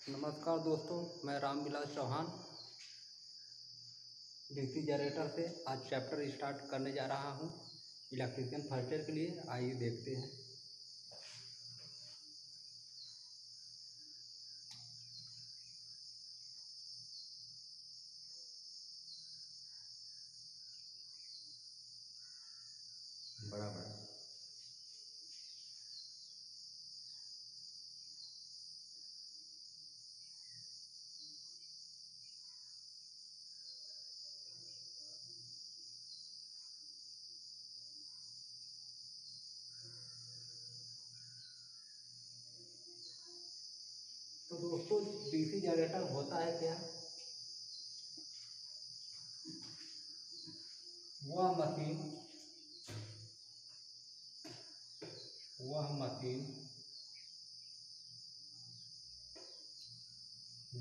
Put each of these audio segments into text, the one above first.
नमस्कार दोस्तों, मैं रामविलास चौहान डीसी जनरेटर से आज चैप्टर स्टार्ट करने जा रहा हूं इलेक्ट्रिशियन फर्स्ट ईयर के लिए। आइए देखते हैं। बड़ा बड़ा तो दोस्तों, डीसी जनरेटर होता है क्या? वह मशीन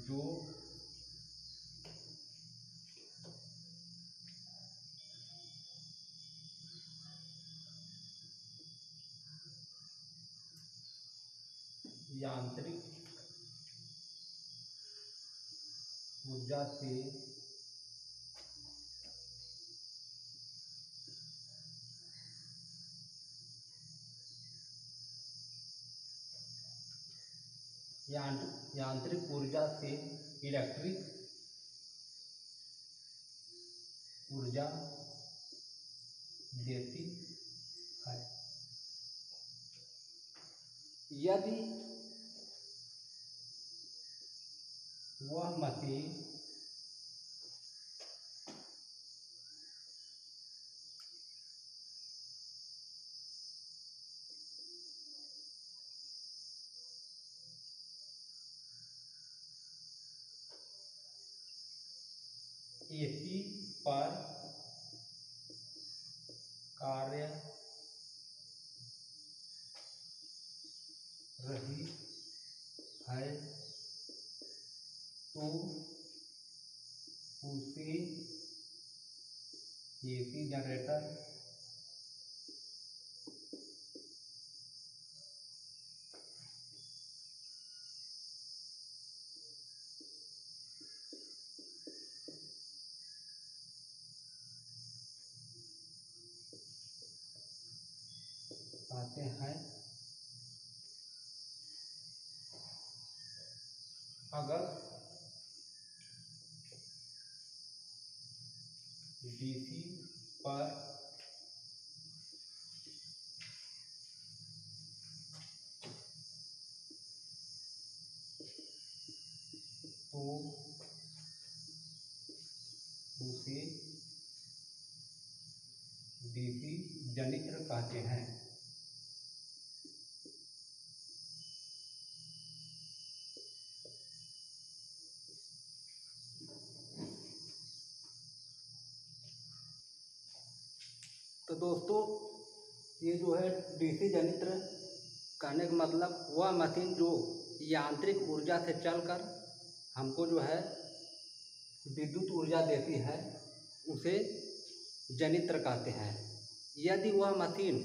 जो यांत्रिक ऊर्जा से यांत्रिक ऊर्जा से इलेक्ट्रिक ऊर्जा देती है। यदि वह मशीन एसी पर कार्य रही है तो उसे एसी जनरेटर कहते हैं। अगर डीसी पर तो उसे डीसी जनित्र कहते हैं। तो दोस्तों, ये जो है डीसी जनित्र कहने का मतलब वह मशीन जो यांत्रिक ऊर्जा से चलकर हमको जो है विद्युत ऊर्जा देती है उसे जनित्र कहते हैं। यदि वह मशीन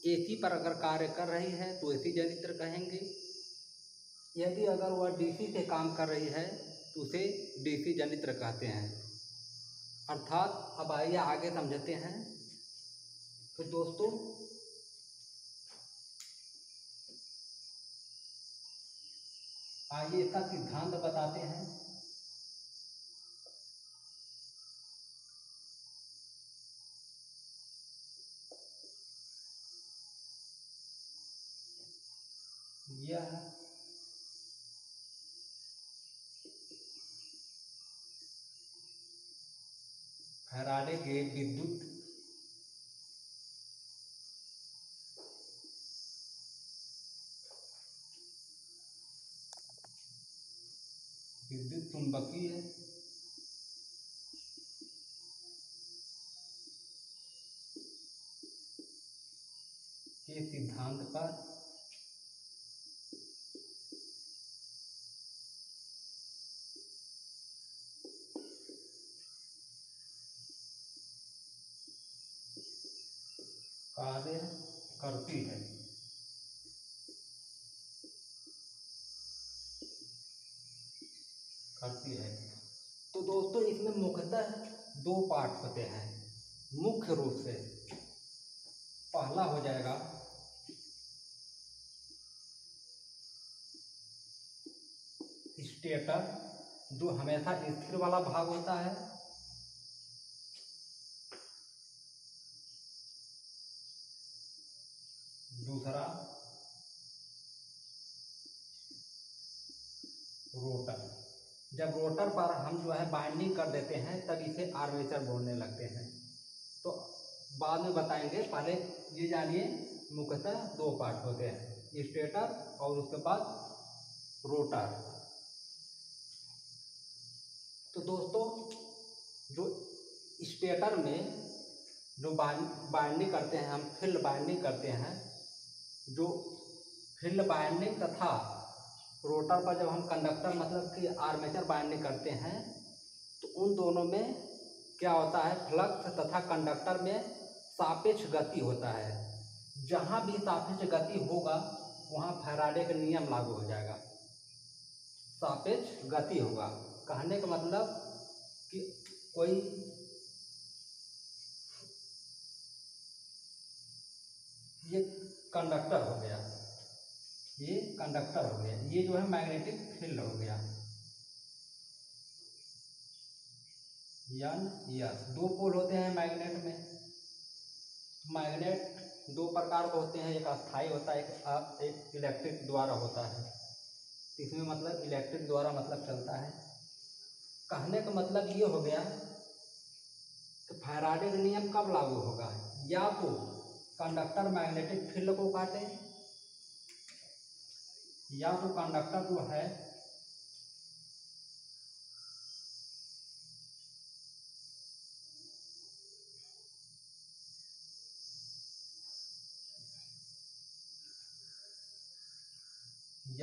एसी पर अगर कार्य कर रही है तो एसी जनित्र कहेंगे। यदि अगर वह डीसी से काम कर रही है तो उसे डीसी जनित्र कहते हैं। अर्थात अब आइए आगे समझते हैं। तो दोस्तों, आइए इसका सिद्धांत बताते हैं। यह फैराडे के विद्युत चुंबकीय के सिद्धांत पर कार्य करती है। करती है। तो दोस्तों इसमें मुख्यतः दो पार्ट होते हैं मुख्य रूप से। पहला हो जाएगा स्टेटर, जो हमेशा स्थिर वाला भाग होता है। दूसरा रोटर। जब रोटर पर हम जो है बाइंडिंग कर देते हैं तब इसे आर्मेचर बोलने लगते हैं। तो बाद में बताएंगे, पहले ये जानिए मुख्यतः दो पार्ट होते हैं, स्टेटर और उसके बाद रोटर। तो दोस्तों जो स्टेटर में जो बाइंडिंग करते हैं हम, फील्ड बाइंडिंग करते हैं, जो फील्ड बाइंडिंग तथा रोटर पर जब हम कंडक्टर मतलब कि आर्मेचर बाइंडिंग करते हैं तो उन दोनों में क्या होता है, फ्लक्स तथा कंडक्टर में सापेक्ष गति होता है। जहाँ भी सापेक्ष गति होगा वहाँ फैराडे का नियम लागू हो जाएगा, सापेक्ष गति होगा। कहने का मतलब कि कोई ये कंडक्टर हो गया, ये कंडक्टर हो गया, ये जो है मैग्नेटिक फील्ड हो गया एन एस। दो पोल होते हैं मैग्नेट में। मैग्नेट दो प्रकार के होते हैं, एक अस्थायी होता है, एक इलेक्ट्रिक द्वारा होता है। इसमें मतलब इलेक्ट्रिक द्वारा मतलब चलता है। कहने का मतलब ये हो गया कि फैराडे का नियम कब लागू होगा, या तो कंडक्टर मैग्नेटिक फील्ड को काटे, या तो कंडक्टर जो है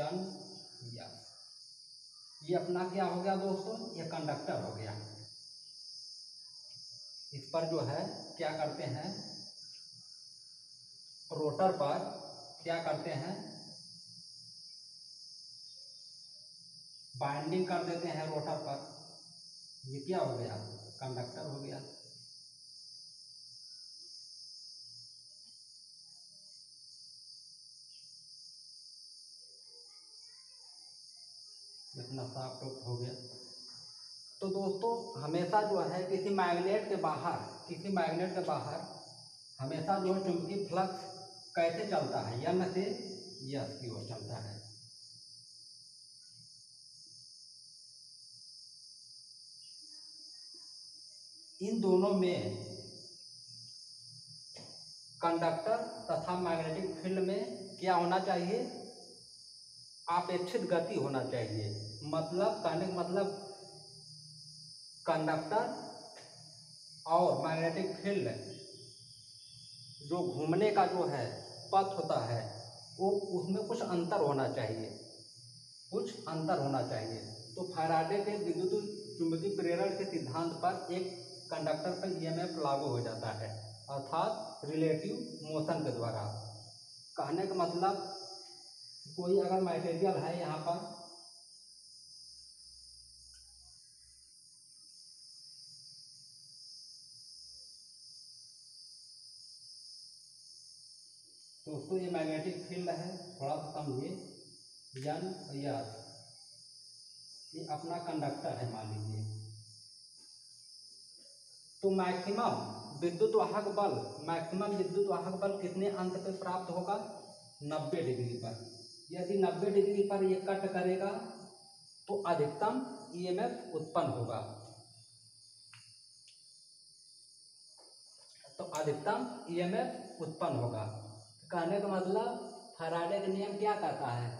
एन एस। ये अपना क्या हो गया दोस्तों, ये कंडक्टर हो गया। इस पर जो है क्या करते हैं, रोटर पर क्या करते हैं, बाइंडिंग कर देते हैं रोटर पर। ये क्या हो गया, कंडक्टर हो गया। इतना साफ टॉप हो गया। तो दोस्तों हमेशा जो है किसी मैग्नेट के बाहर हमेशा जो है चुंबकीय फ्लक्स कैसे चलता है, एन से एस की ओर चलता है। इन दोनों में कंडक्टर तथा मैग्नेटिक फील्ड में क्या होना चाहिए, अपेक्षित गति होना चाहिए। मतलब कहने का मतलब कंडक्टर और मैग्नेटिक फील्ड जो घूमने का जो है पथ होता है वो उसमें कुछ अंतर होना चाहिए, कुछ अंतर होना चाहिए। तो फैराडे के विद्युत चुंबकीय प्रेरण के सिद्धांत पर एक कंडक्टर पर ईएमएफ लागू हो जाता है, अर्थात रिलेटिव मोशन के द्वारा। कहने का मतलब कोई अगर मटेरियल है यहाँ पर, दोस्तों ये मैग्नेटिक फील्ड है, थोड़ा सा समझिए, एन एस। ये अपना कंडक्टर है मान लीजिए। तो मैक्सिमम विद्युत वाहक बल कितने अंक पे प्राप्त होगा, 90 डिग्री पर। यदि 90 डिग्री पर ये कट करेगा तो अधिकतम ईएमएफ उत्पन्न होगा। कहने का मतलब फैराडे का नियम क्या कहता है,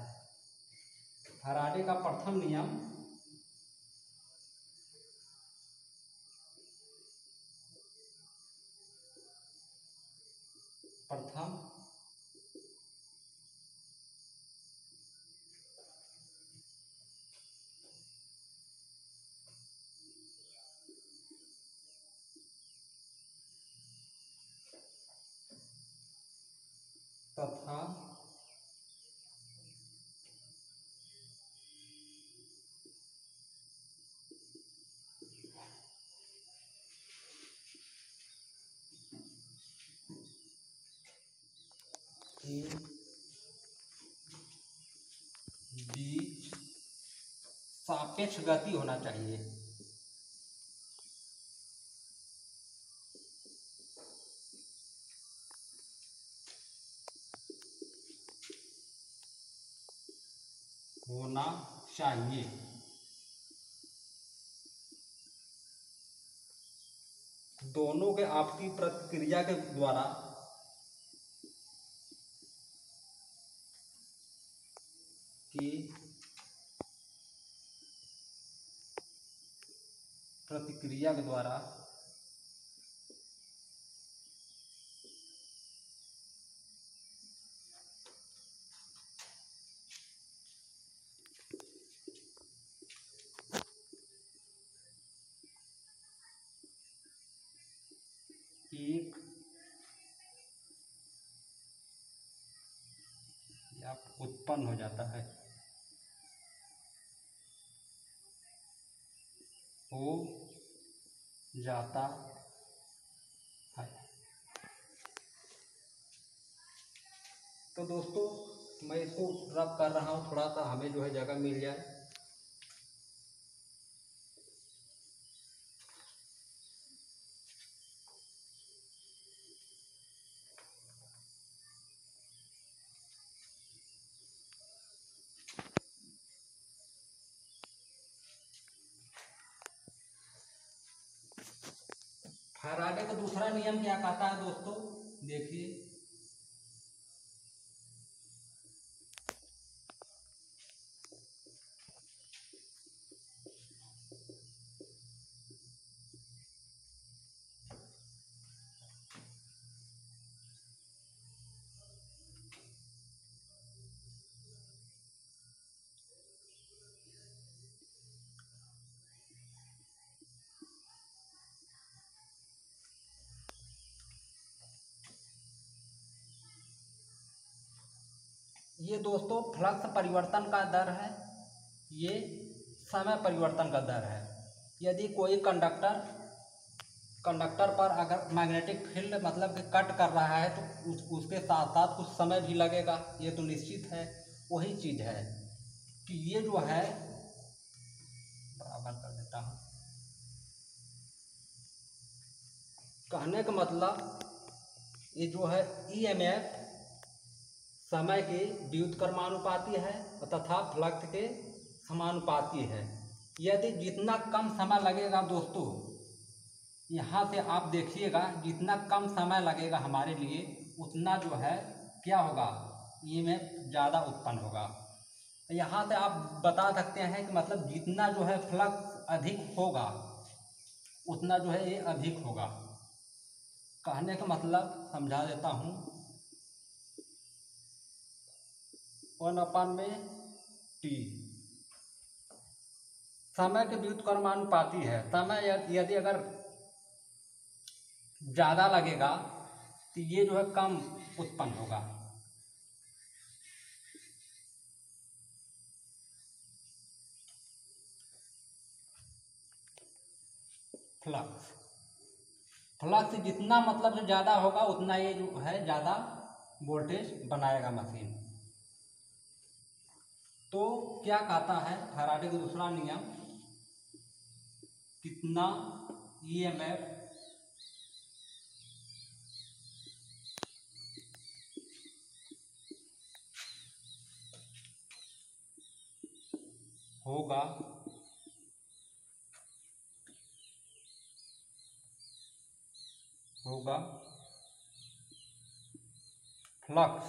फैराडे का प्रथम नियम तथा बीच सापेक्ष गति होना चाहिए। होना चाहिए। दोनों के आपसी प्रतिक्रिया के द्वारा की प्रतिक्रिया के द्वारा एक उत्पन्न हो जाता है, हो जाता है। तो दोस्तों मैं इसको रब कर रहा हूँ, थोड़ा सा हमें जो है जगह मिल जाए। फैराडे का दूसरा नियम क्या कहता है दोस्तों, देखिए। ये दोस्तों फ्लक्स परिवर्तन का दर है, ये समय परिवर्तन का दर है। यदि कोई कंडक्टर पर अगर मैग्नेटिक फील्ड मतलब कि कट कर रहा है तो उसके साथ साथ कुछ समय भी लगेगा, ये तो निश्चित है। वही चीज़ है कि ये जो है, बराबर कर देता हूँ, कहने का मतलब ये जो है ईएमएफ समय के व्युत्क्रमानुपाती है तथा फ्लक्स के समानुपाती है। यदि जितना कम समय लगेगा दोस्तों, यहाँ से आप देखिएगा, जितना कम समय लगेगा हमारे लिए उतना जो है क्या होगा, ईएमएफ ज़्यादा उत्पन्न होगा। यहाँ से आप बता सकते हैं कि मतलब जितना जो है फ्लक्स अधिक होगा उतना जो है ये अधिक होगा। कहने का मतलब समझा देता हूँ, 1/T समय के व्युत्क्रमानुपाती है। समय यदि अगर ज़्यादा लगेगा तो ये जो है कम उत्पन्न होगा। फ्लक्स जितना मतलब जो ज़्यादा होगा उतना ये जो है ज़्यादा वोल्टेज बनाएगा मशीन। तो क्या कहता है फैराडे का दूसरा नियम, कितना ईएमएफ होगा फ्लक्स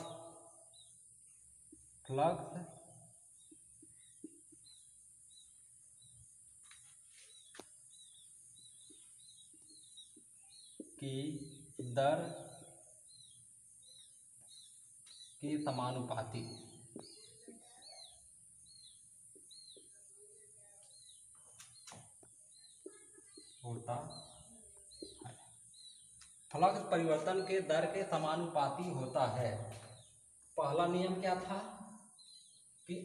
की दर के समानुपाती होता है। फ्लक्स परिवर्तन के दर के समानुपाती होता है। पहला नियम क्या था कि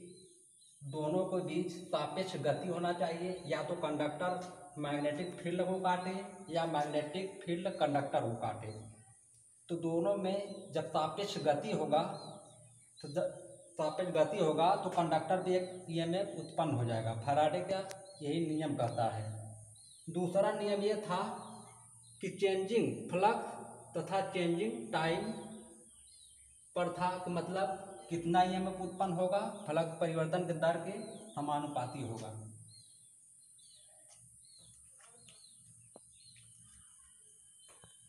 दोनों के बीच सापेक्ष गति होना चाहिए, या तो कंडक्टर मैग्नेटिक फील्ड को काटे या मैग्नेटिक फील्ड कंडक्टर को काटे। तो दोनों में जब सापेक्ष गति होगा तो सापेक्ष गति होगा तो कंडक्टर भी एक ईएमएफ उत्पन्न हो जाएगा। फैराडे का यही नियम कहता है। दूसरा नियम ये था कि चेंजिंग फ्लक्स तथा चेंजिंग टाइम पर था, कि मतलब कितना ईएमएफ उत्पन्न होगा, फ्लक्स परिवर्तन के दर के समानुपाती होगा।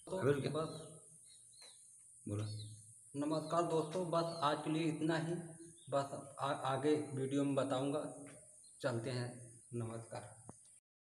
तो बस बोला। नमस्कार दोस्तों, बस आज के लिए इतना ही। बस आगे वीडियो में बताऊंगा। चलते हैं, नमस्कार।